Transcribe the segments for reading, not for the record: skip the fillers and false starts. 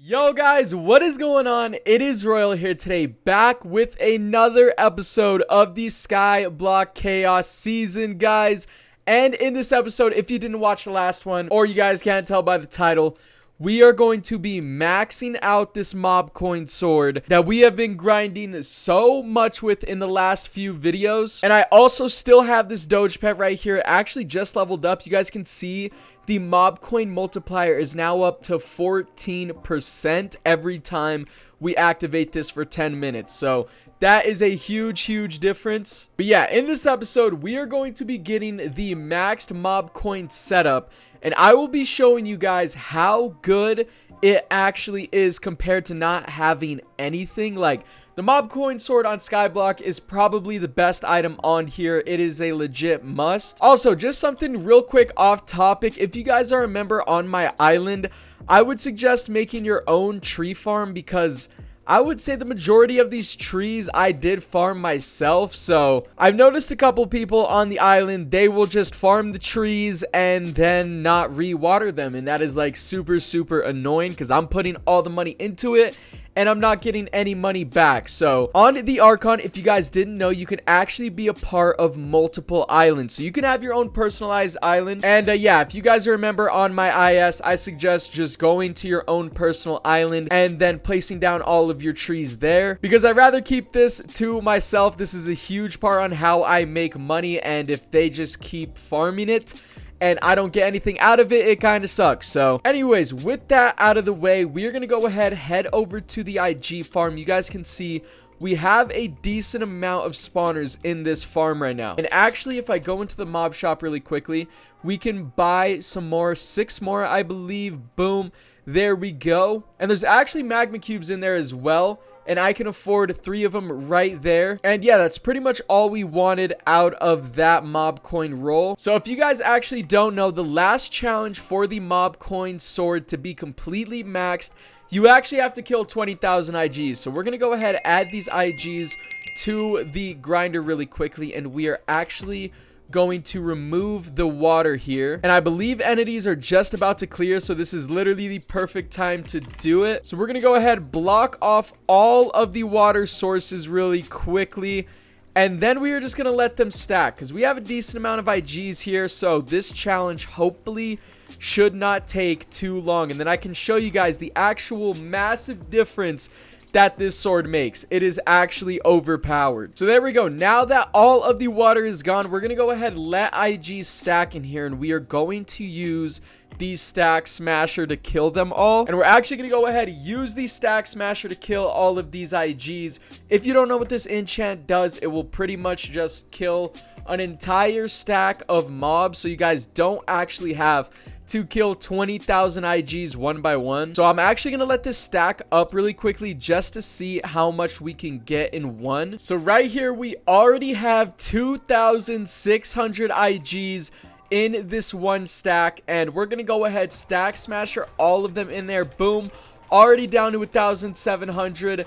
Yo guys, what is going on? It is Royal here today, back with another episode of the Skyblock Chaos season, guys. And in this episode, if you didn't watch the last one, or you guys can't tell by the title, we are going to be maxing out this MOBCOIN sword that we have been grinding so much with in the last few videos. And I also still have this Doge pet right here, actually just leveled up. You guys can see the MOBCOIN multiplier is now up to 14% every time we activate this for 10 minutes. So that is a huge difference. But yeah, in this episode, we are going to be getting the maxed MOBCOIN setup. And I will be showing you guys how good it actually is compared to not having anything. Like, the MOBCOIN sword on Skyblock is probably the best item on here. It is a legit must. Also, just something real quick off topic. If you guys are a member on my island, I would suggest making your own tree farm, because I would say the majority of these trees I did farm myself. So I've noticed a couple people on the island, they will just farm the trees and then not re-water them, and that is like super annoying because I'm putting all the money into it and I'm not getting any money back. So on the Archon, if you guys didn't know, you can actually be a part of multiple islands. So you can have your own personalized island. And yeah, if you guys remember on my IS, I suggest just going to your own personal island and then placing down all of your trees there, because I'd rather keep this to myself. This is a huge part on how I make money, and if they just keep farming it and I don't get anything out of it, it kind of sucks. So anyways, with that out of the way, we're going to go ahead, head over to the IG farm. You guys can see we have a decent amount of spawners in this farm right now. And actually, if I go into the mob shop really quickly, we can buy some more, 6 more, I believe. Boom. There we go. And there's actually magma cubes in there as well, and I can afford 3 of them right there. And yeah, that's pretty much all we wanted out of that MOBCOIN roll. So if you guys actually don't know, the last challenge for the MOBCOIN sword to be completely maxed, you actually have to kill 20,000 IGs. So we're gonna go ahead and add these IGs to the grinder really quickly, and we are actually going to remove the water here. And I believe entities are just about to clear, so this is literally the perfect time to do it. So we're gonna go ahead, block off all of the water sources really quickly, and then we are just gonna let them stack, because we have a decent amount of IGs here. So this challenge hopefully should not take too long, and then I can show you guys the actual massive difference that this sword makes. It is actually overpowered. So there we go. Now that all of the water is gone, we're gonna go ahead and let IG stack in here, and we are going to use the stack smasher to kill them all. And we're actually gonna go ahead and use the stack smasher to kill all of these IGs. If you don't know what this enchant does, it will pretty much just kill an entire stack of mobs, so you guys don't actually have to kill 20,000 IGs one by one. So I'm actually gonna let this stack up really quickly just to see how much we can get in one. So right here, we already have 2,600 IGs in this one stack, and we're gonna go ahead, stack smasher all of them in there. Boom, already down to 1,700.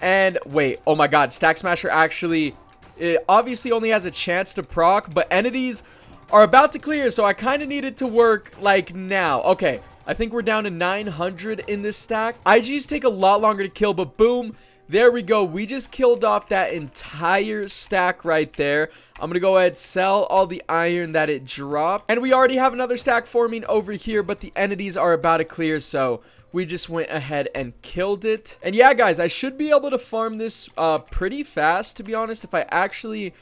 And wait, oh my god, stack smasher actually, it obviously only has a chance to proc, but entities are about to clear, so I kind of need it to work like now. Okay, I think we're down to 900 in this stack. IGs take a lot longer to kill, but boom, there we go. We just killed off that entire stack right there. I'm gonna go ahead, sell all the iron that it dropped, and we already have another stack forming over here, but the entities are about to clear, so we just went ahead and killed it. And yeah, guys, I should be able to farm this pretty fast, to be honest. If I actually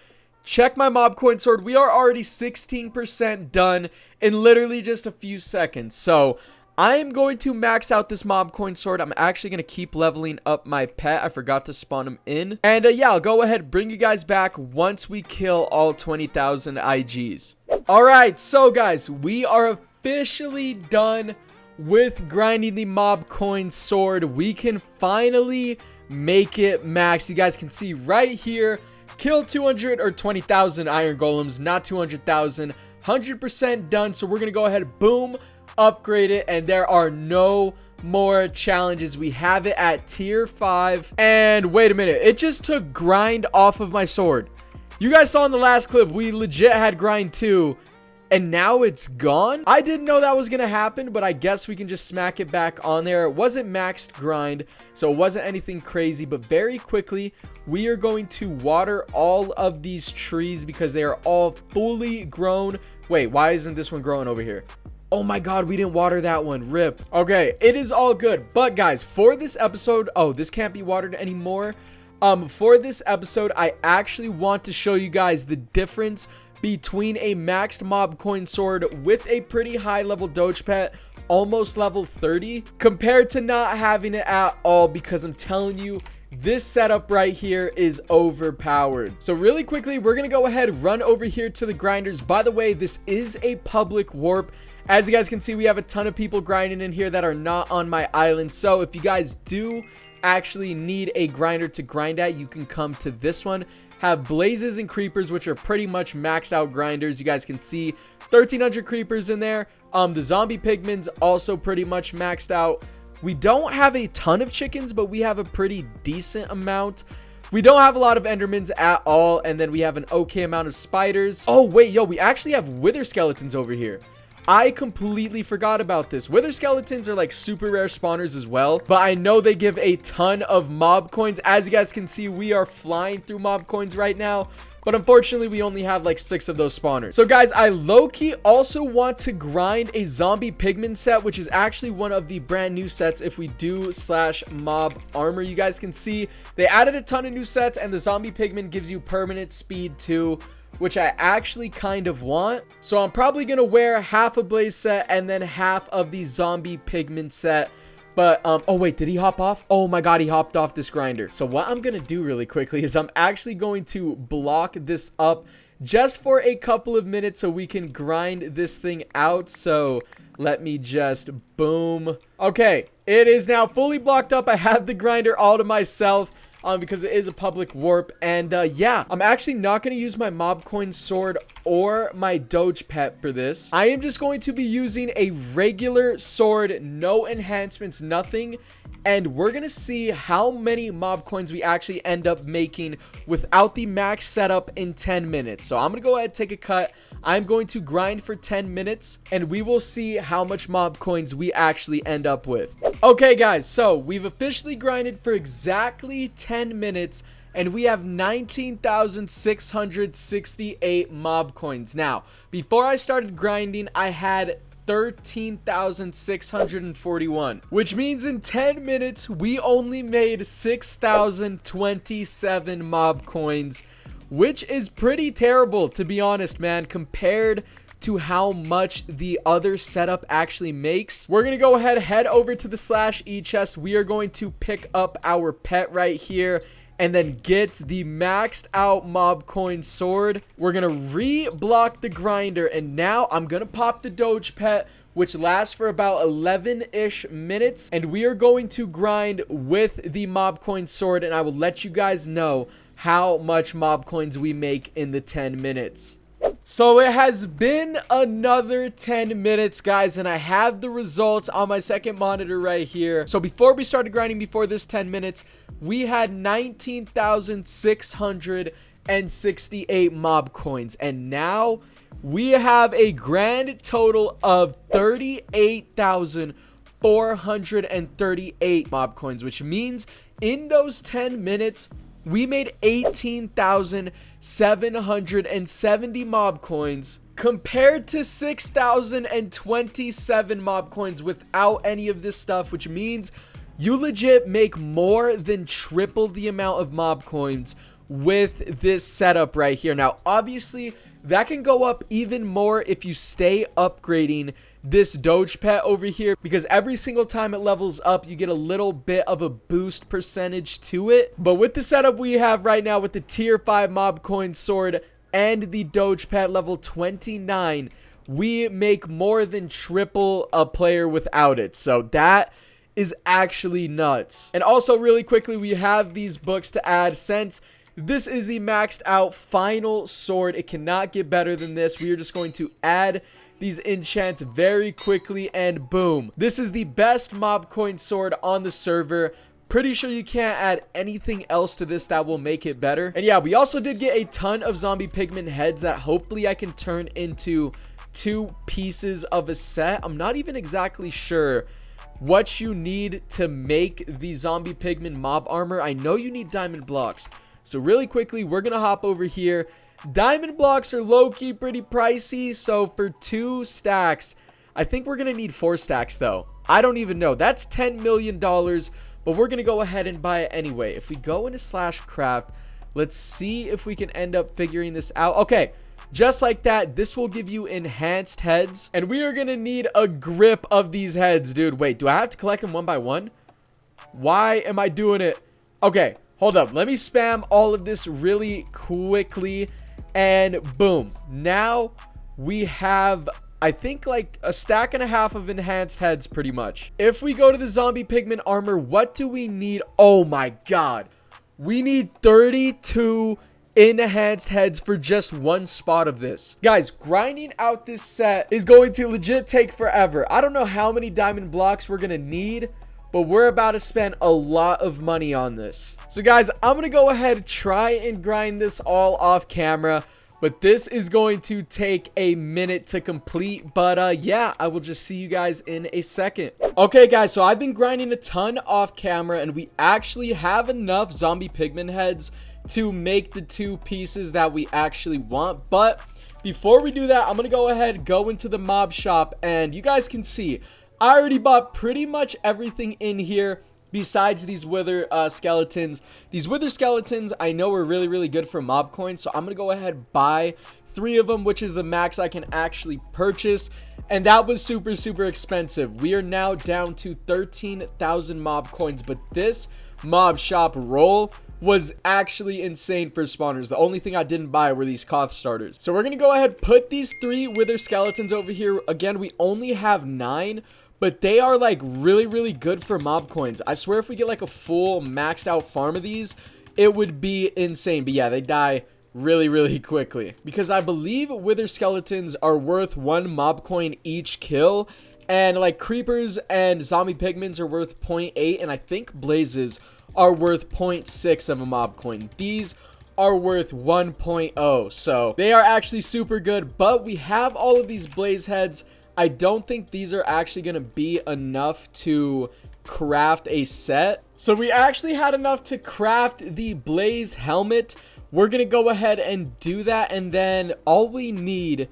check my MOBCOIN sword, we are already 16% done in literally just a few seconds. So I am going to max out this MOBCOIN sword. I'm actually going to keep leveling up my pet. I forgot to spawn him in. And yeah, I'll go ahead and bring you guys back once we kill all 20,000 IGs. Alright, so guys, we are officially done with grinding the MOBCOIN sword. We can finally make it max. You guys can see right here, kill 200 or 20,000 iron golems, not 200,000. 100% done. So we're gonna go ahead, boom, upgrade it, and there are no more challenges. We have it at tier 5. And wait a minute, it just took grind off of my sword. You guys saw in the last clip, we legit had grind 2, and now it's gone. I didn't know that was gonna happen, but I guess we can just smack it back on there. It wasn't maxed grind, so it wasn't anything crazy, but very quickly we are going to water all of these trees because they are all fully grown. Wait, why isn't this one growing over here? Oh my god, we didn't water that one. Rip. Okay, it is all good. But guys, for this episode, oh, this can't be watered anymore. For this episode, I actually want to show you guys the difference between a maxed MOBCOIN sword with a pretty high level Doge pet, almost level 30, compared to not having it at all, because I'm telling you, this setup right here is overpowered. So really quickly, we're gonna go ahead, run over here to the grinders. By the way, this is a public warp. As you guys can see, we have a ton of people grinding in here that are not on my island. So if you guys do actually need a grinder to grind at, you can come to this one. Have blazes and creepers, which are pretty much maxed out grinders. You guys can see 1300 creepers in there. The zombie pigmans also pretty much maxed out. We don't have a ton of chickens, but we have a pretty decent amount. We don't have a lot of endermans at all, and then we have an okay amount of spiders. Oh wait, yo, we actually have wither skeletons over here. I completely forgot about this. Wither skeletons are like super rare spawners as well, but I know they give a ton of mob coins. As you guys can see, we are flying through mob coins right now, but unfortunately we only have like 6 of those spawners. So guys, I low-key also want to grind a zombie pigman set, which is actually one of the brand new sets. If we do /mob armor, you guys can see they added a ton of new sets, and the zombie pigman gives you permanent speed too, which I actually kind of want. So I'm probably gonna wear half a blaze set and then half of the zombie pigman set. But oh wait, did he hop off? Oh my god, he hopped off this grinder. So what I'm gonna do really quickly is I'm actually going to block this up just for a couple of minutes so we can grind this thing out. So let me just boom. Okay, it is now fully blocked up. I have the grinder all to myself, because it is a public warp. And yeah, I'm actually not going to use my MOBCOIN sword or my Doge pet for this. I am just going to be using a regular sword, no enhancements, nothing. And we're going to see how many mob coins we actually end up making without the max setup in 10 minutes. So I'm going to go ahead and take a cut. I'm going to grind for 10 minutes and we will see how much mob coins we actually end up with. Okay guys, so we've officially grinded for exactly 10 minutes and we have 19,668 mob coins. Now, before I started grinding, I had 13,641, which means in 10 minutes we only made 6,027 mob coins, which is pretty terrible, to be honest, man, compared to how much the other setup actually makes. We're gonna go ahead, head over to the /e chest. We are going to pick up our pet right here and then get the maxed out MOBCOIN sword. We're gonna re-block the grinder, and now I'm gonna pop the Doge pet, which lasts for about 11-ish minutes, and we are going to grind with the MOBCOIN sword, and I will let you guys know how much mob coins we make in the 10 minutes. So it has been another 10 minutes, guys, and I have the results on my second monitor right here. So before we started grinding, before this 10 minutes, we had 19,668 mob coins, and now we have a grand total of 38,438 mob coins, which means in those 10 minutes we made 18,770 mob coins compared to 6,027 mob coins without any of this stuff, which means you legit make more than triple the amount of mob coins with this setup right here. Now, obviously, that can go up even more if you stay upgrading this Doge pet over here, because every single time it levels up, you get a little bit of a boost percentage to it. But with the setup we have right now with the tier 5 MOBCOIN sword and the Doge pet level 29, we make more than triple a player without it. So that is actually nuts. And also, really quickly, we have these books to add. Since this is the maxed out final sword, it cannot get better than this. We are just going to add these enchants very quickly, and boom, this is the best MOBCOIN sword on the server. Pretty sure you can't add anything else to this that will make it better. And yeah, we also did get a ton of zombie pigman heads that hopefully I can turn into 2 pieces of a set. I'm not even exactly sure what you need to make the zombie pigman mob armor. I know you need diamond blocks. So really quickly, we're gonna hop over here. Diamond blocks are low-key pretty pricey, so for 2 stacks, I think we're gonna need 4 stacks though. I don't even know. That's $10 million, but we're gonna go ahead and buy it anyway. If we go into /craft, let's see if we can end up figuring this out. Okay, just like that, this will give you enhanced heads, and we are gonna need a grip of these heads, dude. Wait, do I have to collect them one by one? Why am I doing it? Okay, hold up. Let me spam all of this really quickly, and boom. Now we have, I think, like a stack and a half of enhanced heads pretty much. If we go to the zombie pigman armor, what do we need? Oh my god. We need 32 enhanced heads for just 1 spot of this. Guys, grinding out this set is going to legit take forever. I don't know how many diamond blocks we're going to need, but we're about to spend a lot of money on this. So guys, I'm going to go ahead and try and grind this all off camera. But this is going to take a minute to complete. But yeah, I will just see you guys in a second. Okay, guys, so I've been grinding a ton off camera, and we actually have enough zombie pigman heads to make the 2 pieces that we actually want. But before we do that, I'm going to go ahead, go into the mob shop, and you guys can see I already bought pretty much everything in here. Besides these wither skeletons. These wither skeletons I know are really good for MOBCOIN, so I'm gonna go ahead and buy 3 of them, which is the max I can actually purchase, and that was super expensive. We are now down to 13,000 MOBCOINs, but this mob shop roll was actually insane for spawners. The only thing I didn't buy were these Koth starters. So we're gonna go ahead, put these 3 wither skeletons over here. Again, we only have 9, but they are like really good for MOBCOINs. I swear if we get like a full maxed out farm of these, it would be insane. But yeah, they die really quickly, because I believe wither skeletons are worth 1 MOBCOIN each kill, and like creepers and zombie pigmans are worth 0.8, and I think blazes are worth 0.6 of a MOBCOIN. These are worth 1.0, so they are actually super good. But we have all of these blaze heads. I don't think these are actually going to be enough to craft a set. So we actually had enough to craft the blaze helmet. We're going to go ahead and do that. And then all we need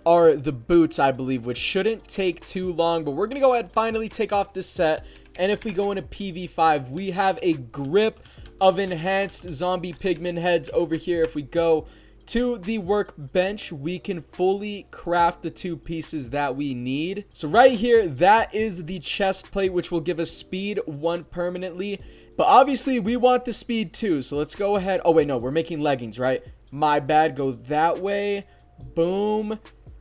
are the boots, I believe, which shouldn't take too long. But we're going to go ahead and finally take off this set. And if we go into PV5, we have a grip of enhanced zombie pigman heads over here. If we go to the workbench, we can fully craft the 2 pieces that we need. So right here, that is the chest plate, which will give us speed 1 permanently. But obviously we want the speed 2, so let's go ahead. Oh wait, no, we're making leggings, right? My bad. Go that way. Boom.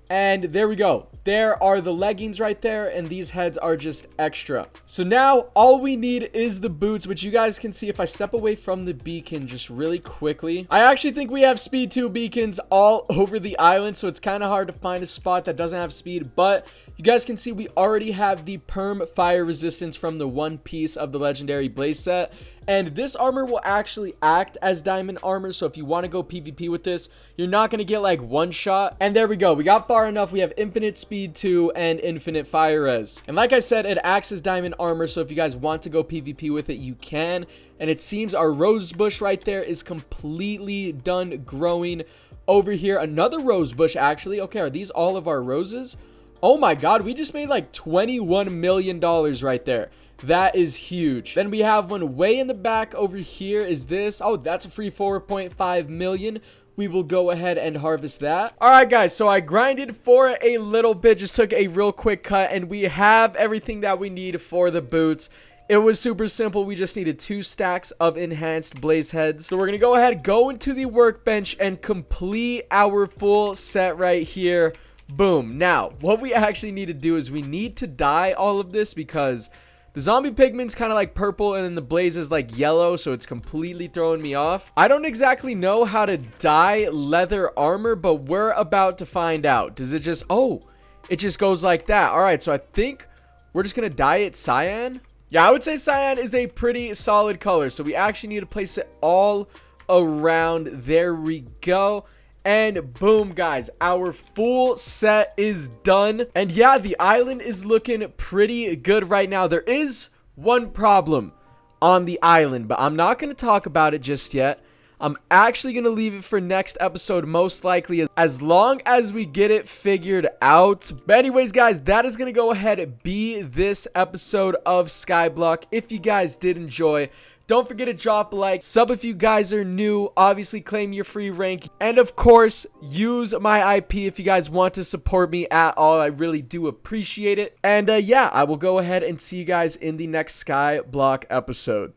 And there we go. There are the leggings right there, and these heads are just extra. So now all we need is the boots, which you guys can see if I step away from the beacon just really quickly. I actually think we have speed 2 beacons all over the island, so it's kind of hard to find a spot that doesn't have speed. But you guys can see we already have the perm fire resistance from the 1 piece of the legendary blaze set. And this armor will actually act as diamond armor, so if you want to go PvP with this, you're not going to get like 1 shot. And there we go. We got far enough. We have infinite speed 2 and infinite fire res. And like I said, it acts as diamond armor, so if you guys want to go PvP with it, you can. And it seems our rose bush right there is completely done growing. Over here, another rose bush actually. Okay, are these all of our roses? Oh my god, we just made like $21 million right there. That is huge. Then we have one way in the back over here. Is this? Oh, that's a free 4.5 million. We will go ahead and harvest that. All right, guys. So I grinded for a little bit. Just took a real quick cut. And we have everything that we need for the boots. It was super simple. We just needed 2 stacks of enhanced blaze heads. So we're going to go ahead, go into the workbench, and complete our full set right here. Boom. Now, what we actually need to do is we need to dye all of this, because the zombie pigman's kind of like purple and then the blaze is like yellow, so it's completely throwing me off. I don't exactly know how to dye leather armor, but we're about to find out. Does it just... Oh, it just goes like that. All right, so I think we're just going to dye it cyan. Yeah, I would say cyan is a pretty solid color, so we actually need to place it all around. There we go. And boom, guys, our full set is done. And yeah, the island is looking pretty good right now. There is one problem on the island, but I'm not going to talk about it just yet. I'm actually going to leave it for next episode, most likely, as long as we get it figured out. But anyways, guys, that is going to go ahead and be this episode of Skyblock. If you guys did enjoy, don't forget to drop a like, sub if you guys are new, obviously claim your free rank, and of course, use my IP if you guys want to support me at all. I really do appreciate it. And yeah, I will go ahead and see you guys in the next Skyblock episode.